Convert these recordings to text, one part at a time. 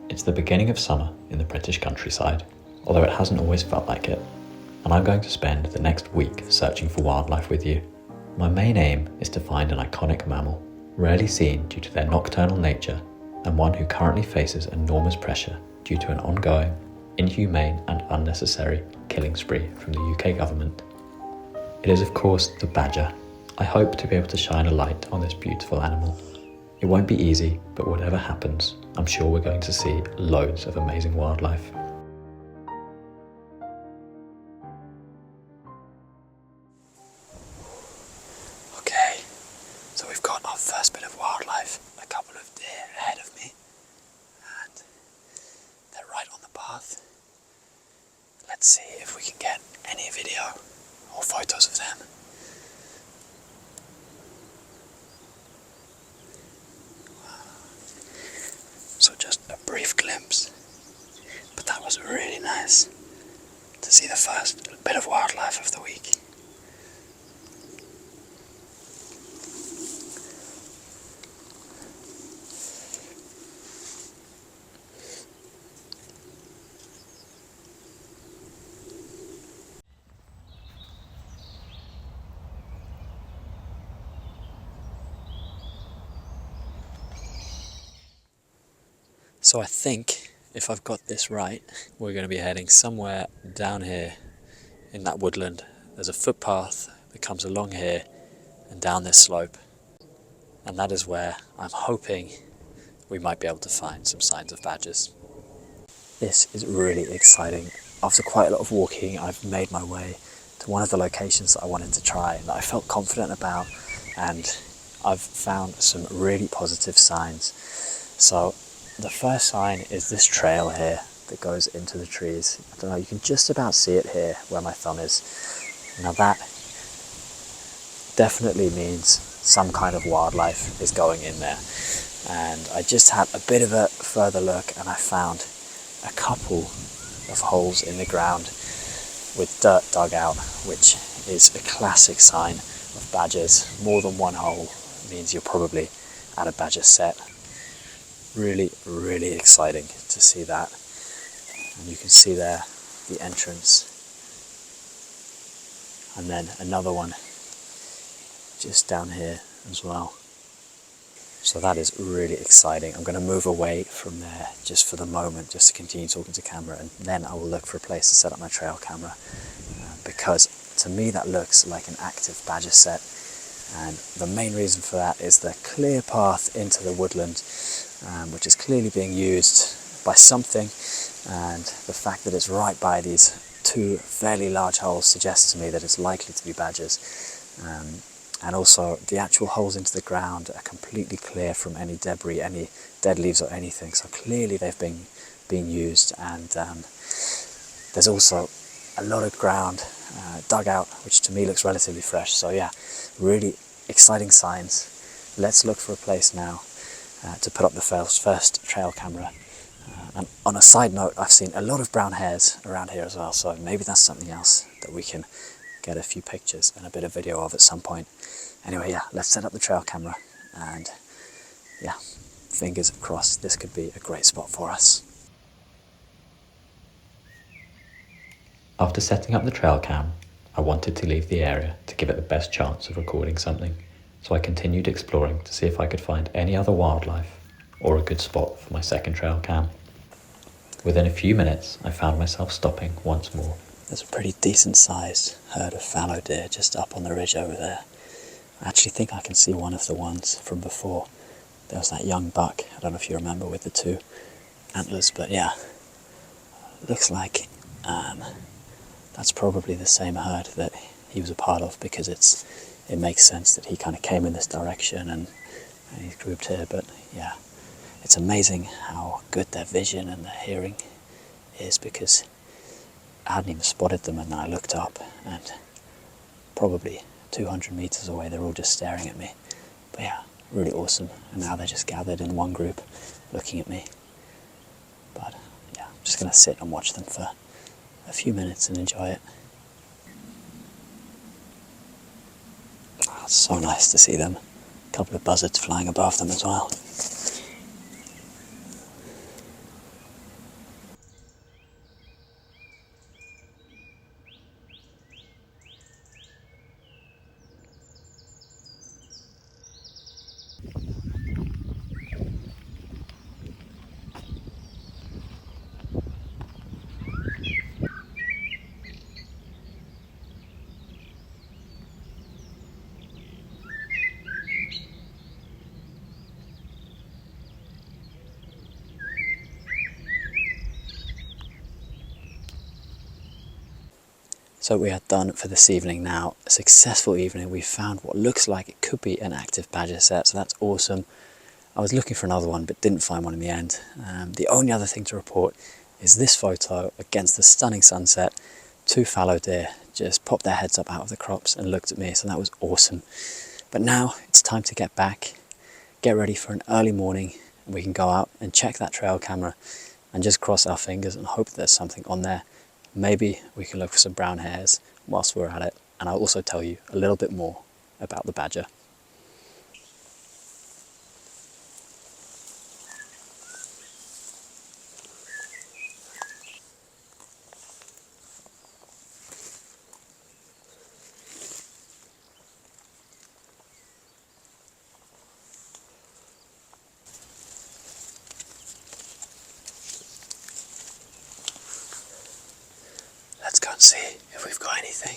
It's the beginning of summer in the British countryside, although it hasn't always felt like it, and I'm going to spend the next week searching for wildlife with you. My main aim is to find an iconic mammal, rarely seen due to their nocturnal nature, and one who currently faces enormous pressure due to an ongoing, inhumane and unnecessary killing spree from the UK government. It is of course the badger. I hope to be able to shine a light on this beautiful animal. It won't be easy, but whatever happens, I'm sure we're going to see loads of amazing wildlife. Okay, so we've got our first bit of wildlife, a couple of deer ahead of me, and they're right on the path. Let's see if we can get any video or photos of them. So just a brief glimpse, but that was really nice to see the first bit of wildlife of the week. So I think, if I've got this right, we're going to be heading somewhere down here in that woodland. There's a footpath that comes along here and down this slope, and that is where I'm hoping we might be able to find some signs of badgers. This is really exciting. After quite a lot of walking, I've made my way to one of the locations that I wanted to try, that I felt confident about, and I've found some really positive signs. So the first sign is this trail here that goes into the trees. I don't know, you can just about see it here where my thumb is. Now that definitely means some kind of wildlife is going in there. And I just had a bit of a further look and I found a couple of holes in the ground with dirt dug out, which is a classic sign of badgers. More than one hole means you're probably at a badger set. Really, really exciting to see that. And you can see there the entrance. And then another one just down here as well. So that is really exciting. I'm going to move away from there just for the moment, just to continue talking to camera, and then I will look for a place to set up my trail camera, because to me that looks like an active badger set. And the main reason for that is the clear path into the woodland, which is clearly being used by something, and the fact that it's right by these two fairly large holes suggests to me that it's likely to be badgers. And also the actual holes into the ground are completely clear from any debris, any dead leaves or anything, so clearly they've been being used. And there's also a lot of ground dug out, which to me looks relatively fresh. So yeah, really exciting signs. Let's look for a place now to put up the first trail camera. And on a side note, I've seen a lot of brown hares around here as well, so maybe that's something else that we can get a few pictures and a bit of video of at some point. Anyway, yeah, let's set up the trail camera, and yeah, fingers crossed this could be a great spot for us. After setting up the trail cam, I wanted to leave the area to give it the best chance of recording something, so I continued exploring to see if I could find any other wildlife or a good spot for my second trail cam. Within a few minutes, I found myself stopping once more. There's a pretty decent sized herd of fallow deer just up on the ridge over there. I actually think I can see one of the ones from before. There was that young buck, I don't know if you remember, with the two antlers, but yeah, looks like that's probably the same herd that he was a part of, because it makes sense that he kind of came in this direction and he's grouped here. But yeah, it's amazing how good their vision and their hearing is, because I hadn't even spotted them, and then I looked up and probably 200 meters away they're all just staring at me. But yeah, really awesome. And now they're just gathered in one group looking at me. But yeah, I'm just going to sit and watch them for a few minutes and enjoy it. Oh, it's so nice to see them. A couple of buzzards flying above them as well. So we are done for this evening now. A successful evening. We found what looks like it could be an active badger set, so that's awesome. I was looking for another one but didn't find one in the end. The only other thing to report is this photo against the stunning sunset. 2 fallow deer just popped their heads up out of the crops and looked at me, so that was awesome. But now it's time to get back, get ready for an early morning, and we can go out and check that trail camera and just cross our fingers and hope there's something on there. Maybe we can look for some brown hares whilst we're at it, and I'll also tell you a little bit more about the badger. Let's go and see if we've got anything.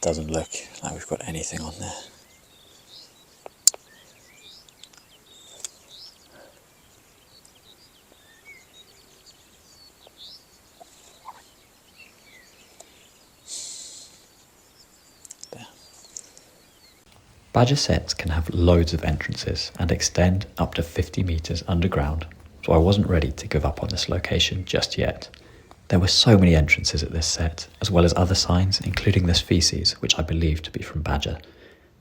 Doesn't look like we've got anything on there. Badger sets can have loads of entrances and extend up to 50 metres underground, so I wasn't ready to give up on this location just yet. There were so many entrances at this set, as well as other signs, including this feces, which I believe to be from badger.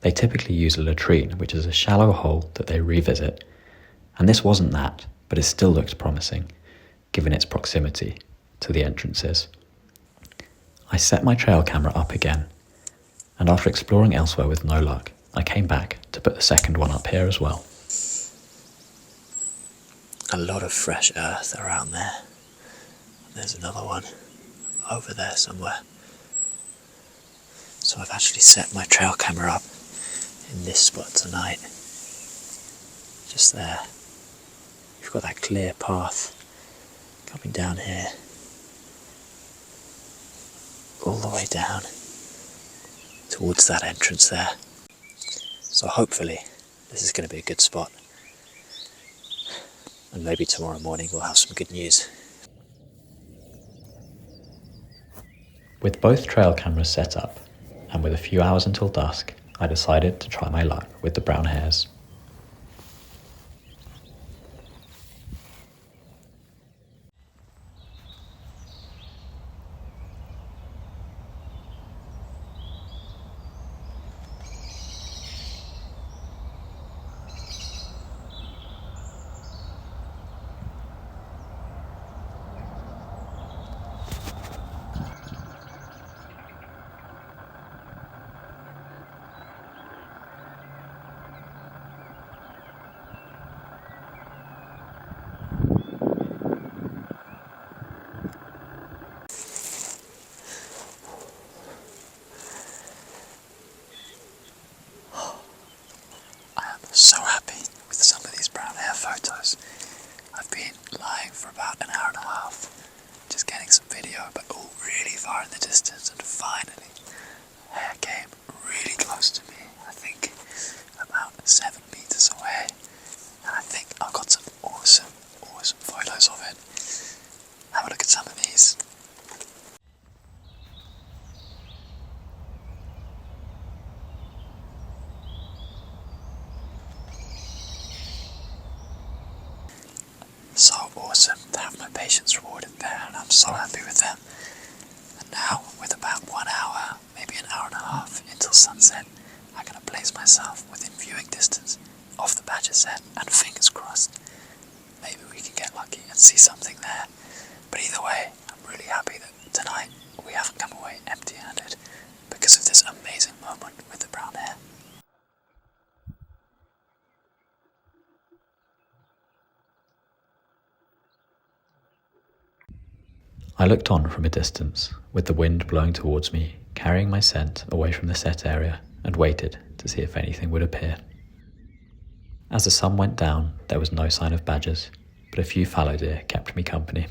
They typically use a latrine, which is a shallow hole that they revisit, and this wasn't that, but it still looked promising, given its proximity to the entrances. I set my trail camera up again, and after exploring elsewhere with no luck, I came back to put the second one up here as well. A lot of fresh earth around there. There's another one over there somewhere. So I've actually set my trail camera up in this spot tonight. Just there. You've got that clear path coming down here. All the way down towards that entrance there. So hopefully this is going to be a good spot. And maybe tomorrow morning we'll have some good news. With both trail cameras set up, and with a few hours until dusk, I decided to try my luck with the brown hares. So happy with some of these brown hare photos. I've been lying for about an hour and a half, just getting some video, but all really far in the distance, and finally, a hare came really close to me, I think about 7 meters away, and I think I've got some awesome photos of it. Have a look at some of these. So awesome to have my patience rewarded there, and I'm so happy with them. And now, with about 1 hour, maybe an hour and a half until sunset, I'm going to place myself within viewing distance of the badger set, and fingers crossed, maybe we can get lucky and see something there. But either way, I'm really happy that tonight we haven't come away empty-handed because of this amazing moment with the brown hare. I looked on from a distance, with the wind blowing towards me, carrying my scent away from the set area, and waited to see if anything would appear. As the sun went down, there was no sign of badgers, but a few fallow deer kept me company.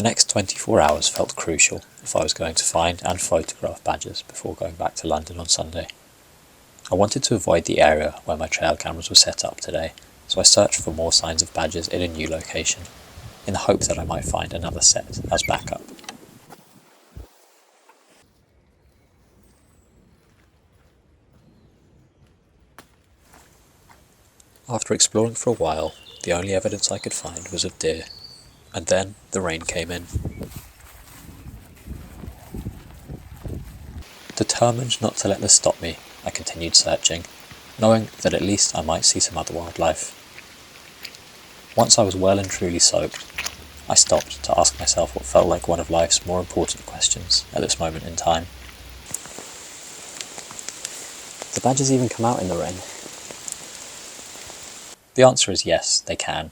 next 24 hours felt crucial if I was going to find and photograph badgers before going back to London on Sunday. I wanted to avoid the area where my trail cameras were set up today, so I searched for more signs of badgers in a new location, in the hope that I might find another set as backup. After exploring for a while, the only evidence I could find was of deer, and then the rain came in. Determined not to let this stop me, I continued searching, knowing that at least I might see some other wildlife. Once I was well and truly soaked, I stopped to ask myself what felt like one of life's more important questions at this moment in time. Do badgers even come out in the rain? The answer is yes, they can,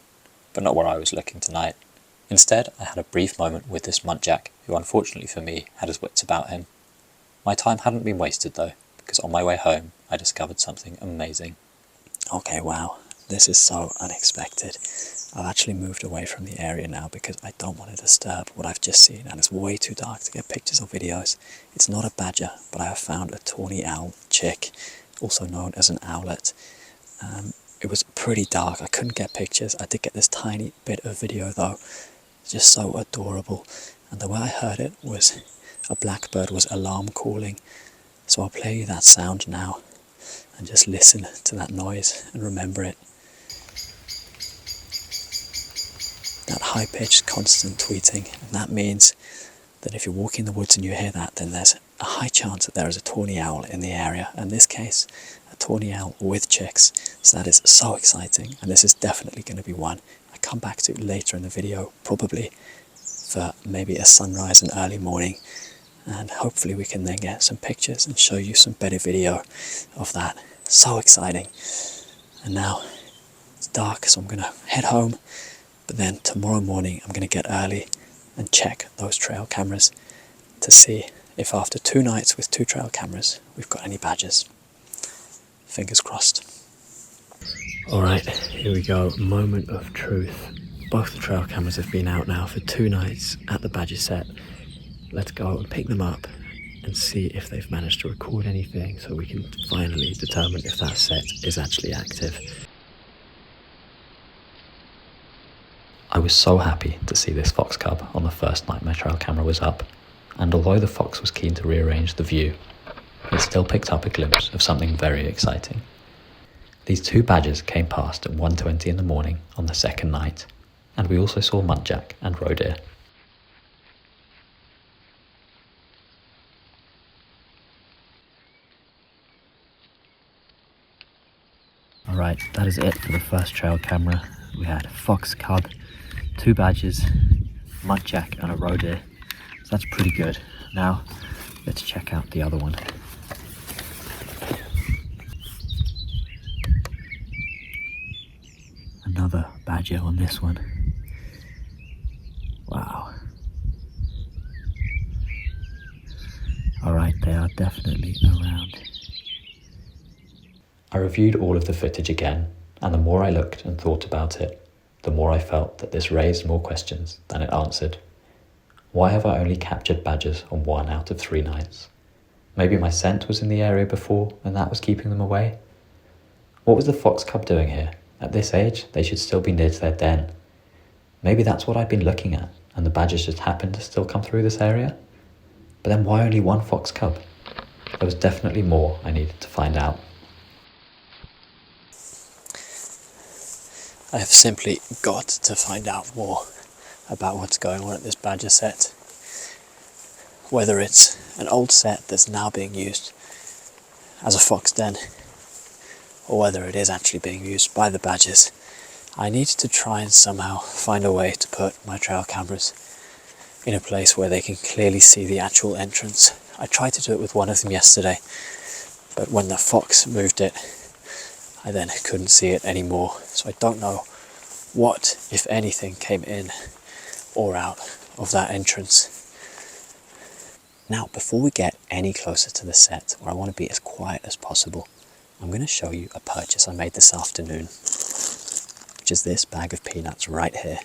but not where I was looking tonight. Instead, I had a brief moment with this muntjac, who unfortunately for me had his wits about him. My time hadn't been wasted though, because on my way home I discovered something amazing. Okay, wow, this is so unexpected. I've actually moved away from the area now because I don't want to disturb what I've just seen, and it's way too dark to get pictures or videos. It's not a badger, but I have found a tawny owl chick, also known as an owlet. It was pretty dark, I couldn't get pictures. I did get this tiny bit of video though, just so adorable. And the way I heard it was a blackbird was alarm calling. So I'll play you that sound now and just listen to that noise and remember it. That high-pitched constant tweeting, and that means that if you're walking in the woods and you hear that, then there's a high chance that there is a tawny owl in the area. In this case, a tawny owl with chicks. So that is so exciting, and this is definitely going to be one I come back to later in the video, probably for maybe a sunrise and early morning, and hopefully we can then get some pictures and show you some better video of that. So exciting. And now it's dark, so I'm going to head home, but then tomorrow morning I'm going to get early and check those trail cameras to see if after 2 nights with 2 trail cameras we've got any badgers. Fingers crossed. Alright, here we go, moment of truth. Both the trail cameras have been out now for 2 nights at the badger set. Let's go and pick them up and see if they've managed to record anything so we can finally determine if that set is actually active. I was so happy to see this fox cub on the first night my trail camera was up, and although the fox was keen to rearrange the view, it still picked up a glimpse of something very exciting. These 2 badgers came past at 1:20 in the morning on the second night, and we also saw muntjac and roe deer. Alright, that is it for the first trail camera. We had a fox cub, 2 badgers, muntjac and a roe deer. So that's pretty good. Now, let's check out the other one. Another badger on this one. Wow. Alright, they are definitely around. I reviewed all of the footage again, and the more I looked and thought about it, the more I felt that this raised more questions than it answered. Why have I only captured badgers on 1 out of 3 nights? Maybe my scent was in the area before and that was keeping them away? What was the fox cub doing here? At this age, they should still be near to their den. Maybe that's what I'd been looking at, and the badgers just happened to still come through this area? But then why only 1 fox cub? There was definitely more I needed to find out. I have simply got to find out more about what's going on at this badger set. Whether it's an old set that's now being used as a fox den, or whether it is actually being used by the badgers. I need to try and somehow find a way to put my trail cameras in a place where they can clearly see the actual entrance. I tried to do it with one of them yesterday, but when the fox moved it, I then couldn't see it anymore. So I don't know what, if anything, came in or out of that entrance. Now, before we get any closer to the set, where I want to be as quiet as possible, I'm going to show you a purchase I made this afternoon, which is this bag of peanuts right here.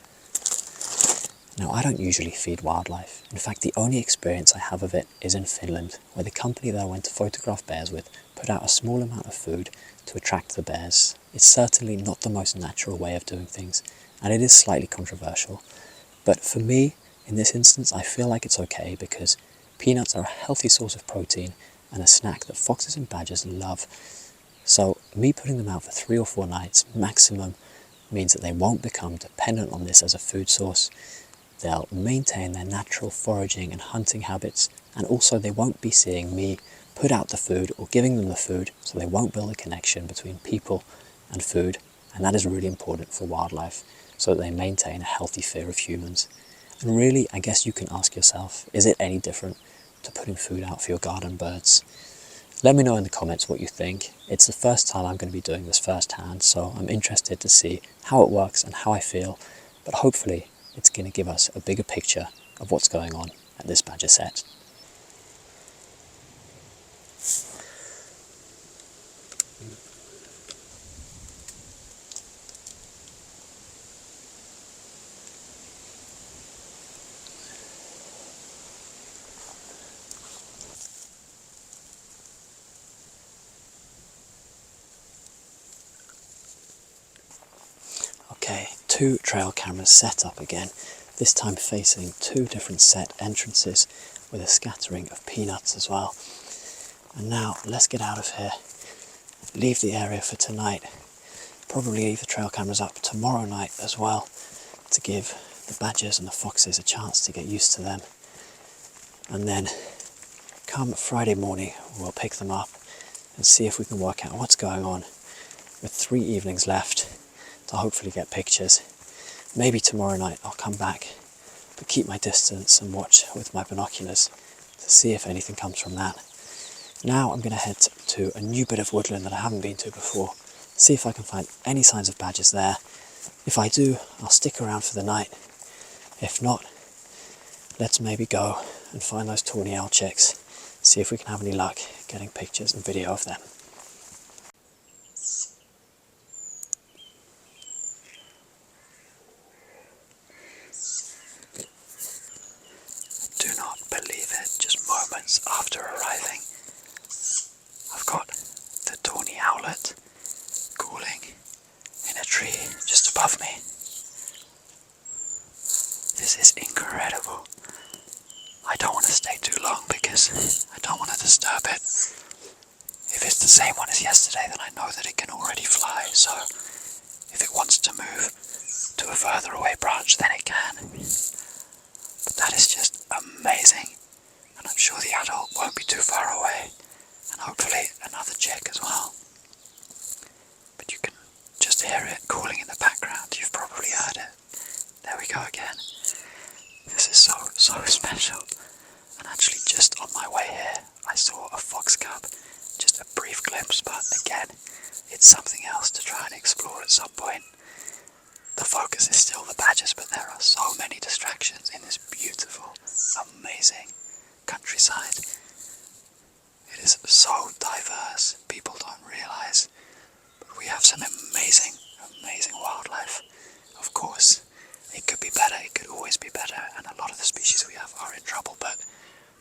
Now, I don't usually feed wildlife. In fact, the only experience I have of it is in Finland, where the company that I went to photograph bears with put out a small amount of food to attract the bears. It's certainly not the most natural way of doing things, and it is slightly controversial. But for me, in this instance, I feel like it's okay because peanuts are a healthy source of protein and a snack that foxes and badgers love. So me putting them out for 3 or 4 nights maximum means that they won't become dependent on this as a food source. They'll maintain their natural foraging and hunting habits, and also they won't be seeing me put out the food or giving them the food, so they won't build a connection between people and food, and that is really important for wildlife, so that they maintain a healthy fear of humans. And really, I guess you can ask yourself, is it any different to putting food out for your garden birds? Let me know in the comments what you think. It's the first time I'm going to be doing this firsthand, so I'm interested to see how it works and how I feel, but hopefully it's going to give us a bigger picture of what's going on at this badger set. Okay, 2 trail cameras set up again, this time facing 2 different set entrances with a scattering of peanuts as well. And now let's get out of here, leave the area for tonight, probably leave the trail cameras up tomorrow night as well to give the badgers and the foxes a chance to get used to them. And then come Friday morning we'll pick them up and see if we can work out what's going on, with 3 evenings left to hopefully get pictures. Maybe tomorrow night I'll come back, but keep my distance and watch with my binoculars to see if anything comes from that. Now I'm going to head to a new bit of woodland that I haven't been to before, see if I can find any signs of badgers there. If I do, I'll stick around for the night. If not, let's maybe go and find those tawny owl chicks, see if we can have any luck getting pictures and video of them. Do not believe it, just moments after arriving, I've got the tawny owlet cooling in a tree just above me. This is incredible. I don't want to stay too long because I don't want to disturb it. If it's the same one as yesterday, then I know that it can already fly, so if it wants to move to a further away branch, then it can. But that is just amazing, and I'm sure the adult won't be too far away, and hopefully another chick as well. But you can just hear it calling in the background. You've probably heard it. There we go again. This is so special. And actually just on my way here I saw a fox cub, just a brief glimpse, but again it's something else to try and explore at some point. The focus is still the badgers, but there are so many distractions in this beautiful, amazing countryside. It is so diverse, people don't realise, but we have some amazing wildlife. Of course, it could be better, it could always be better, and a lot of the species we have are in trouble, but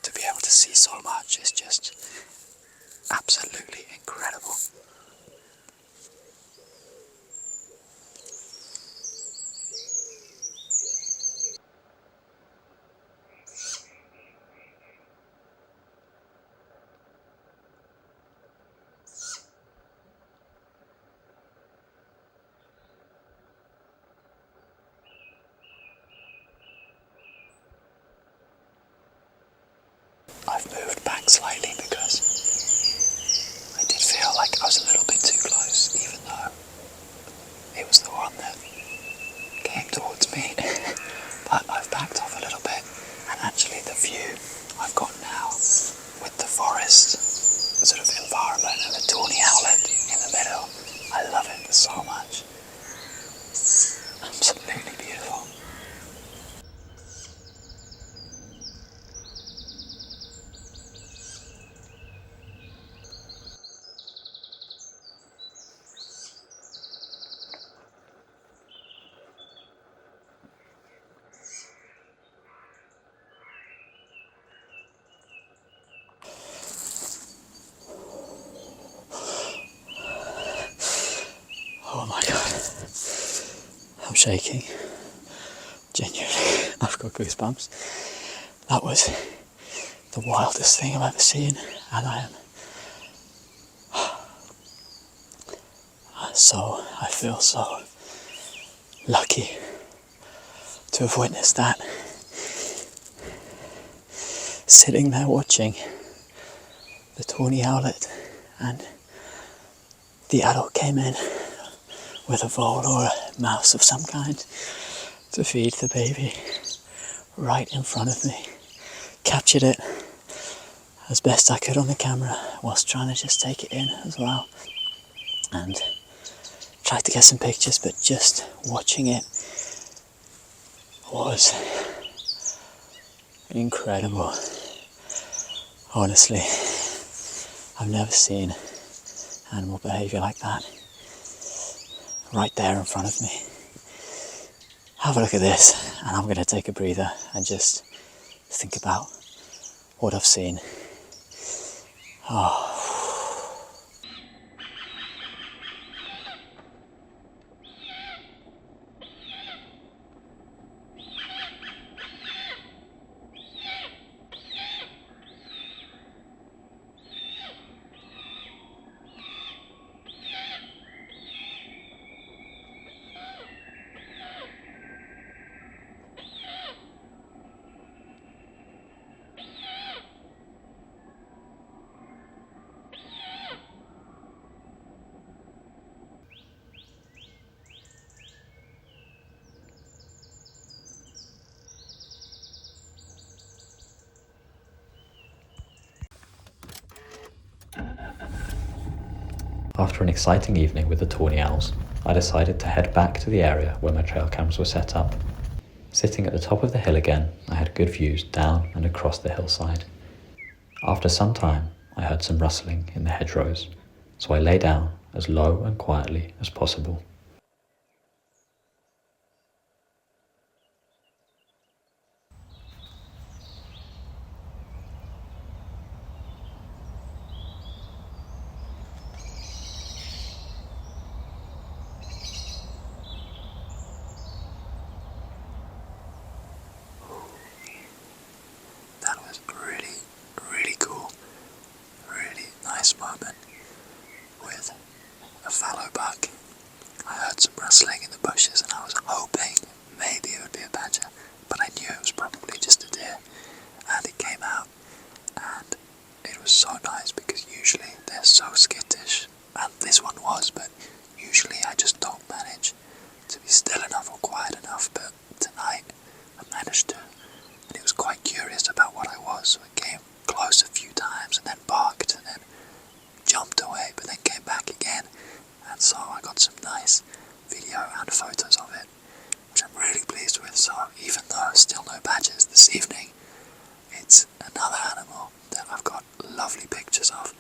to be able to see so much is just absolutely incredible. I've moved back slightly because I did feel like I was a little bit too close, even though it was the one that came towards me. But I've backed off a little bit, and actually the view I've got now with the forest sort of environment and the tawny owlet in the middle, I love it so much. Absolutely beautiful. Oh my god. I'm shaking. Genuinely, I've got goosebumps. That was the wildest thing I've ever seen, and I feel so lucky to have witnessed that. Sitting there watching the tawny owlet, and the adult came in with a vole or a mouse of some kind to feed the baby right in front of me. Captured it as best I could on the camera whilst trying to just take it in as well, and tried to get some pictures, but just watching it was incredible. Honestly, I've never seen animal behaviour like that right there in front of me. Have a look at this, and I'm going to take a breather and just think about what I've seen. Oh. After an exciting evening with the tawny owls, I decided to head back to the area where my trail cams were set up. Sitting at the top of the hill again, I had good views down and across the hillside. After some time, I heard some rustling in the hedgerows, so I lay down as low and quietly as possible. That was really, really cool. Really nice moment with a fallow buck. I heard some rustling in the bushes and I was hoping maybe it would be a badger, but I knew it was probably just a deer. And it came out, and it was so nice because usually they're so skittish, and this one was, but usually I just don't manage to be still enough or quiet enough, but tonight I managed to. And it was quite curious about what I was, so it came close a few times and then barked and then jumped away, but then came back again, and so I got some nice video and photos of it, which I'm really pleased with. So even though still no badgers this evening, it's another animal that I've got lovely pictures of,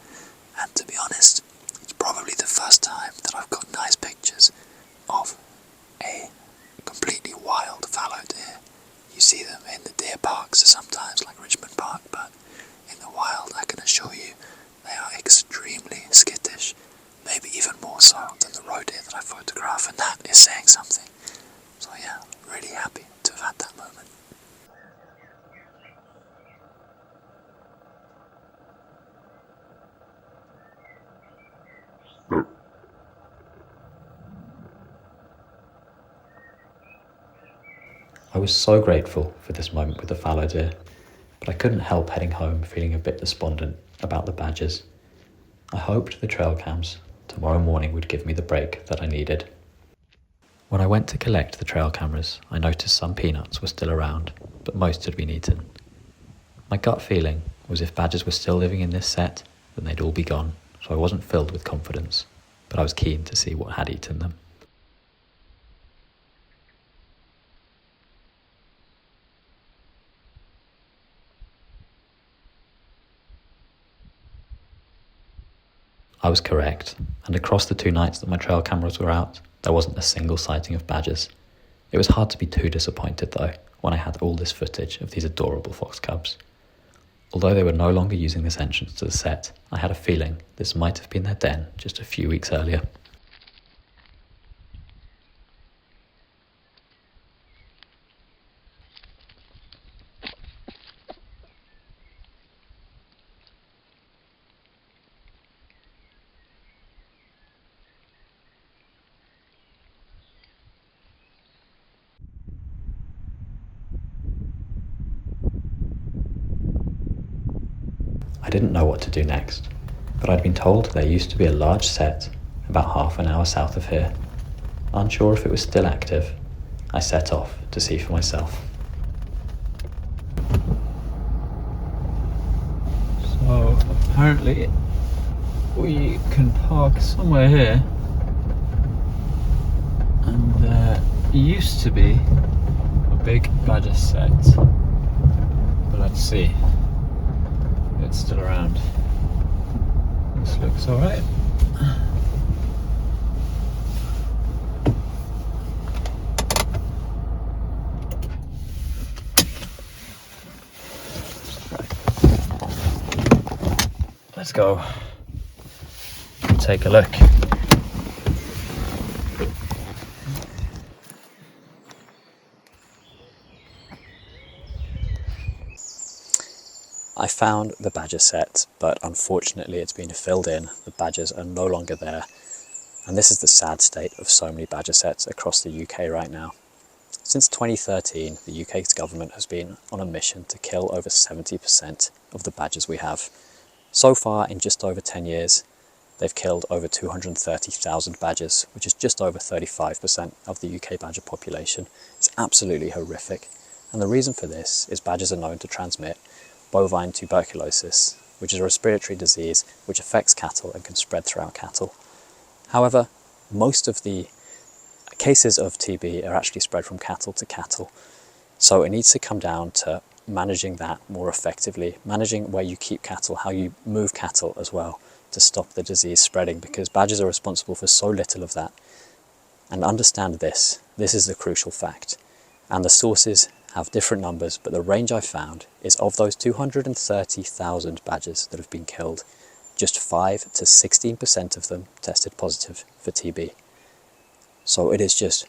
and to be honest, it's probably the first time that I've got nice pictures of a completely wild fallow deer. You see them in the deer parks sometimes, like Richmond Park, but in the wild, I can assure you, they are extremely skittish, maybe even more so than the roe deer that I photograph, and that is saying something. So yeah, really happy to have had that moment. I was so grateful for this moment with the fallow deer, but I couldn't help heading home feeling a bit despondent about the badgers. I hoped the trail cams tomorrow morning would give me the break that I needed. When I went to collect the trail cameras, I noticed some peanuts were still around, but most had been eaten. My gut feeling was if badgers were still living in this set, then they'd all be gone, so I wasn't filled with confidence, but I was keen to see what had eaten them. I was correct, and across the 2 nights that my trail cameras were out, there wasn't a single sighting of badgers. It was hard to be too disappointed though, when I had all this footage of these adorable fox cubs. Although they were no longer using this entrance to the set, I had a feeling this might have been their den just a few weeks earlier. didn't know what to do next, but I'd been told there used to be a large set about half an hour south of here. Unsure if it was still active, I set off to see for myself. So apparently we can park somewhere here, and there used to be a big badger set, but let's see if it's still around. This looks alright. Let's go and take a look. I found the badger set, but unfortunately it's been filled in. The badgers are no longer there. And this is the sad state of so many badger sets across the UK right now. Since 2013, the UK's government has been on a mission to kill over 70% of the badgers we have. So far, in just over 10 years, they've killed over 230,000 badgers, which is just over 35% of the UK badger population. It's absolutely horrific. And the reason for this is badgers are known to transmit bovine tuberculosis, which is a respiratory disease which affects cattle and can spread throughout cattle. However, most of the cases of TB are actually spread from cattle to cattle. So it needs to come down to managing that more effectively, managing where you keep cattle, how you move cattle as well to stop the disease spreading, because badgers are responsible for so little of that. And understand this is the crucial fact. And the sources have different numbers, but the range I found is of those 230,000 badgers that have been killed, just 5 to 16% of them tested positive for TB. So it is just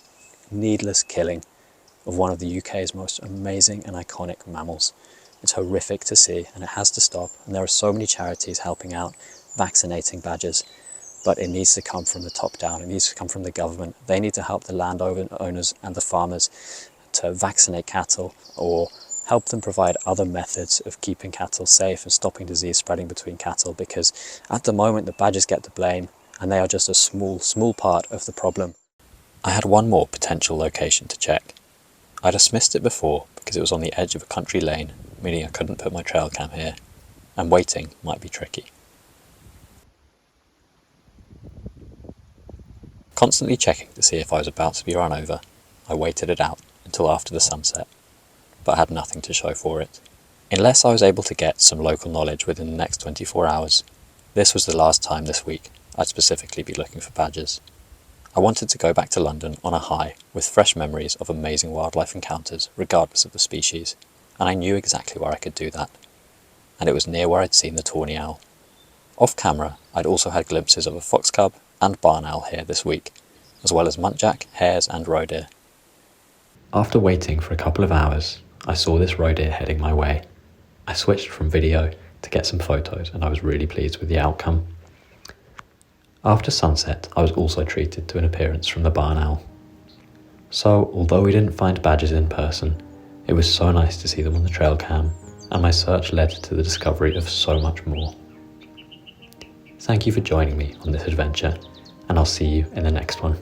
needless killing of one of the UK's most amazing and iconic mammals. It's horrific to see, and it has to stop, and there are so many charities helping out, vaccinating badgers, but it needs to come from the top down. It needs to come from the government. They need to help the landowners and the farmers to vaccinate cattle, or help them provide other methods of keeping cattle safe and stopping disease spreading between cattle, because at the moment the badgers get the blame and they are just a small part of the problem. I had one more potential location to check. I dismissed it before because it was on the edge of a country lane, meaning I couldn't put my trail cam here, and waiting might be tricky. Constantly checking to see if I was about to be run over, I waited it out until after the sunset, but had nothing to show for it. Unless I was able to get some local knowledge within the next 24 hours, this was the last time this week I'd specifically be looking for badgers. I wanted to go back to London on a high with fresh memories of amazing wildlife encounters regardless of the species, and I knew exactly where I could do that. And it was near where I'd seen the tawny owl. Off camera, I'd also had glimpses of a fox cub and barn owl here this week, as well as muntjac, hares and roe deer. After waiting for a couple of hours, I saw this roe deer heading my way. I switched from video to get some photos, and I was really pleased with the outcome. After sunset, I was also treated to an appearance from the barn owl. So, although we didn't find badgers in person, it was so nice to see them on the trail cam, and my search led to the discovery of so much more. Thank you for joining me on this adventure, and I'll see you in the next one.